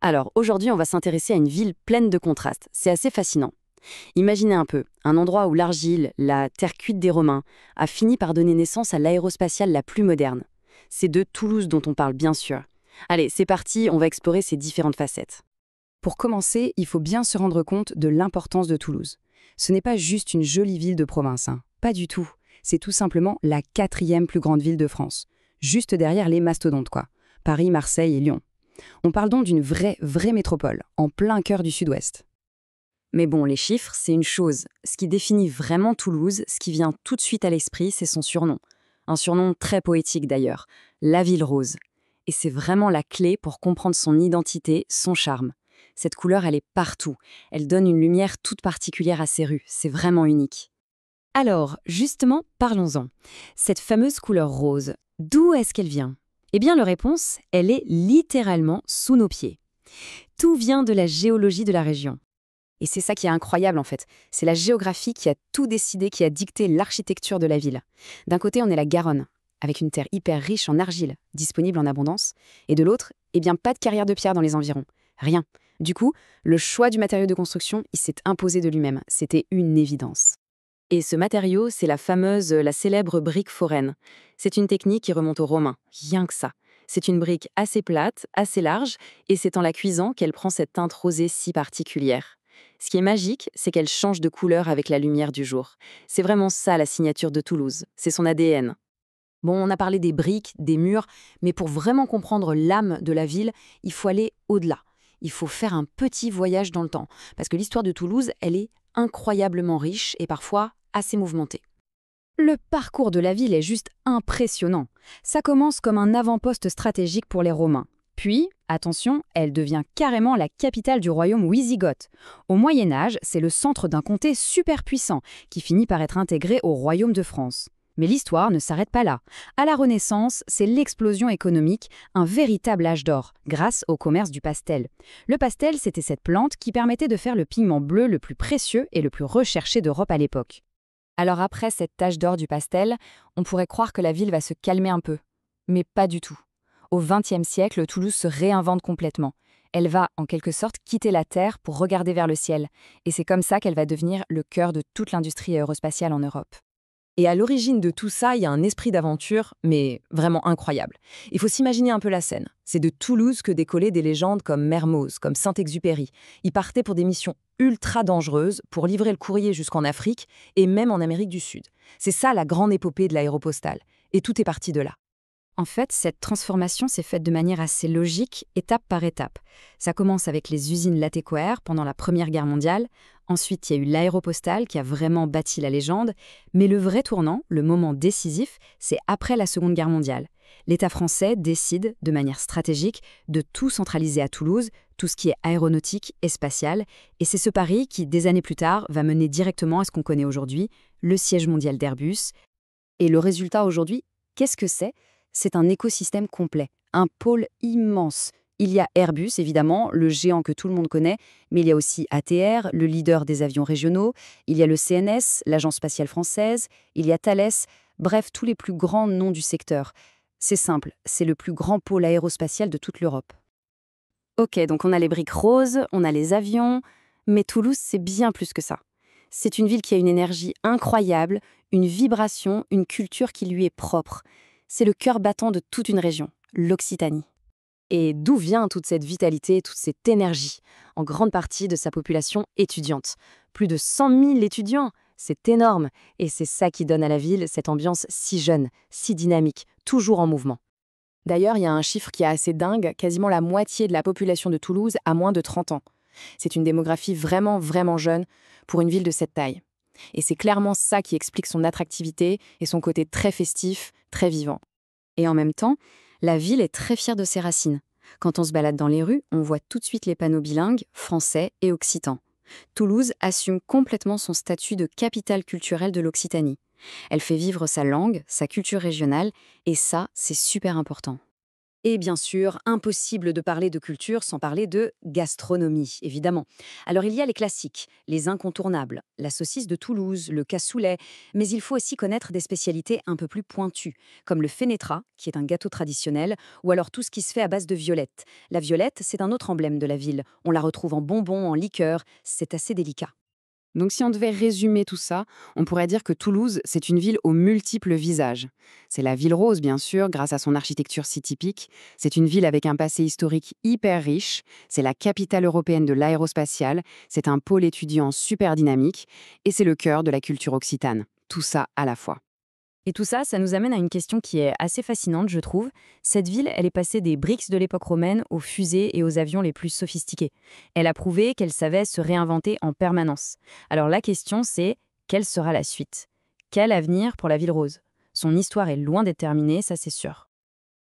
Alors, aujourd'hui, on va s'intéresser à une ville pleine de contrastes. C'est assez fascinant. Imaginez un peu, un endroit où l'argile, la terre cuite des Romains, a fini par donner naissance à l'aérospatiale la plus moderne. C'est de Toulouse dont on parle bien sûr. Allez, c'est parti, on va explorer ces différentes facettes. Pour commencer, il faut bien se rendre compte de l'importance de Toulouse. Ce n'est pas juste une jolie ville de province, hein. Pas du tout. C'est tout simplement la quatrième plus grande ville de France. Juste derrière les mastodontes, quoi. Paris, Marseille et Lyon. On parle donc d'une vraie métropole, en plein cœur du sud-ouest. Mais bon, les chiffres, c'est une chose. Ce qui définit vraiment Toulouse, ce qui vient tout de suite à l'esprit, c'est son surnom. Un surnom très poétique d'ailleurs, la ville rose. Et c'est vraiment la clé pour comprendre son identité, son charme. Cette couleur, elle est partout. Elle donne une lumière toute particulière à ses rues. C'est vraiment unique. Alors, justement, parlons-en. Cette fameuse couleur rose, d'où est-ce qu'elle vient? Eh bien, la réponse, elle est littéralement sous nos pieds. Tout vient de la géologie de la région. Et c'est ça qui est incroyable en fait. C'est la géographie qui a tout décidé, qui a dicté l'architecture de la ville. D'un côté, on est la Garonne, avec une terre hyper riche en argile, disponible en abondance. Et de l'autre, eh bien pas de carrière de pierre dans les environs. Rien. Du coup, le choix du matériau de construction, il s'est imposé de lui-même. C'était une évidence. Et ce matériau, c'est la célèbre brique foraine. C'est une technique qui remonte aux Romains, rien que ça. C'est une brique assez plate, assez large, et c'est en la cuisant qu'elle prend cette teinte rosée si particulière. Ce qui est magique, c'est qu'elle change de couleur avec la lumière du jour. C'est vraiment ça la signature de Toulouse, c'est son ADN. Bon, on a parlé des briques, des murs, mais pour vraiment comprendre l'âme de la ville, il faut aller au-delà. Il faut faire un petit voyage dans le temps, parce que l'histoire de Toulouse, elle est incroyablement riche et parfois assez mouvementée. Le parcours de la ville est juste impressionnant. Ça commence comme un avant-poste stratégique pour les Romains. Puis, attention, elle devient carrément la capitale du royaume wisigoth. Au Moyen Âge, c'est le centre d'un comté super puissant qui finit par être intégré au royaume de France. Mais l'histoire ne s'arrête pas là. À la Renaissance, c'est l'explosion économique, un véritable âge d'or, grâce au commerce du pastel. Le pastel, c'était cette plante qui permettait de faire le pigment bleu le plus précieux et le plus recherché d'Europe à l'époque. Alors après cette tache d'or du pastel, on pourrait croire que la ville va se calmer un peu. Mais pas du tout. Au XXe siècle, Toulouse se réinvente complètement. Elle va, en quelque sorte, quitter la Terre pour regarder vers le ciel. Et c'est comme ça qu'elle va devenir le cœur de toute l'industrie aérospatiale en Europe. Et à l'origine de tout ça, il y a un esprit d'aventure, mais vraiment incroyable. Il faut s'imaginer un peu la scène. C'est de Toulouse que décollaient des légendes comme Mermoz, comme Saint-Exupéry. Ils partaient pour des missions ultra dangereuses, pour livrer le courrier jusqu'en Afrique et même en Amérique du Sud. C'est ça la grande épopée de l'aéropostale. Et tout est parti de là. En fait, cette transformation s'est faite de manière assez logique, étape par étape. Ça commence avec les usines latécoères pendant la Première Guerre mondiale. Ensuite, il y a eu l'aéropostale qui a vraiment bâti la légende. Mais le vrai tournant, le moment décisif, c'est après la Seconde Guerre mondiale. L'État français décide, de manière stratégique, de tout centraliser à Toulouse, tout ce qui est aéronautique et spatial. Et c'est ce pari qui, des années plus tard, va mener directement à ce qu'on connaît aujourd'hui, le siège mondial d'Airbus. Et le résultat aujourd'hui, qu'est-ce que c'est? C'est un écosystème complet, un pôle immense. Il y a Airbus, évidemment, le géant que tout le monde connaît, mais il y a aussi ATR, le leader des avions régionaux, il y a le CNS, l'Agence spatiale française, il y a Thales, bref, tous les plus grands noms du secteur. C'est simple, c'est le plus grand pôle aérospatial de toute l'Europe. Ok, donc on a les briques roses, on a les avions, mais Toulouse, c'est bien plus que ça. C'est une ville qui a une énergie incroyable, une vibration, une culture qui lui est propre. C'est le cœur battant de toute une région, l'Occitanie. Et d'où vient toute cette vitalité, toute cette énergie? En grande partie de sa population étudiante. Plus de 100 000 étudiants, c'est énorme. Et c'est ça qui donne à la ville cette ambiance si jeune, si dynamique, toujours en mouvement. D'ailleurs, il y a un chiffre qui est assez dingue, quasiment la moitié de la population de Toulouse a moins de 30 ans. C'est une démographie vraiment jeune pour une ville de cette taille. Et c'est clairement ça qui explique son attractivité et son côté très festif, très vivant. Et en même temps, la ville est très fière de ses racines. Quand on se balade dans les rues, on voit tout de suite les panneaux bilingues, français et occitan. Toulouse assume complètement son statut de capitale culturelle de l'Occitanie. Elle fait vivre sa langue, sa culture régionale, et ça, c'est super important. Et bien sûr, impossible de parler de culture sans parler de gastronomie, évidemment. Alors il y a les classiques, les incontournables, la saucisse de Toulouse, le cassoulet, mais il faut aussi connaître des spécialités un peu plus pointues, comme le fenetra, qui est un gâteau traditionnel, ou alors tout ce qui se fait à base de violette. La violette, c'est un autre emblème de la ville. On la retrouve en bonbons, en liqueurs, c'est assez délicat. Donc si on devait résumer tout ça, on pourrait dire que Toulouse, c'est une ville aux multiples visages. C'est la ville rose, bien sûr, grâce à son architecture si typique. C'est une ville avec un passé historique hyper riche. C'est la capitale européenne de l'aérospatiale. C'est un pôle étudiant super dynamique. Et c'est le cœur de la culture occitane. Tout ça à la fois. Et tout ça, ça nous amène à une question qui est assez fascinante, je trouve. Cette ville, elle est passée des briques de l'époque romaine aux fusées et aux avions les plus sophistiqués. Elle a prouvé qu'elle savait se réinventer en permanence. Alors la question, c'est quelle sera la suite? Quel avenir pour la ville rose? Son histoire est loin d'être terminée, ça c'est sûr.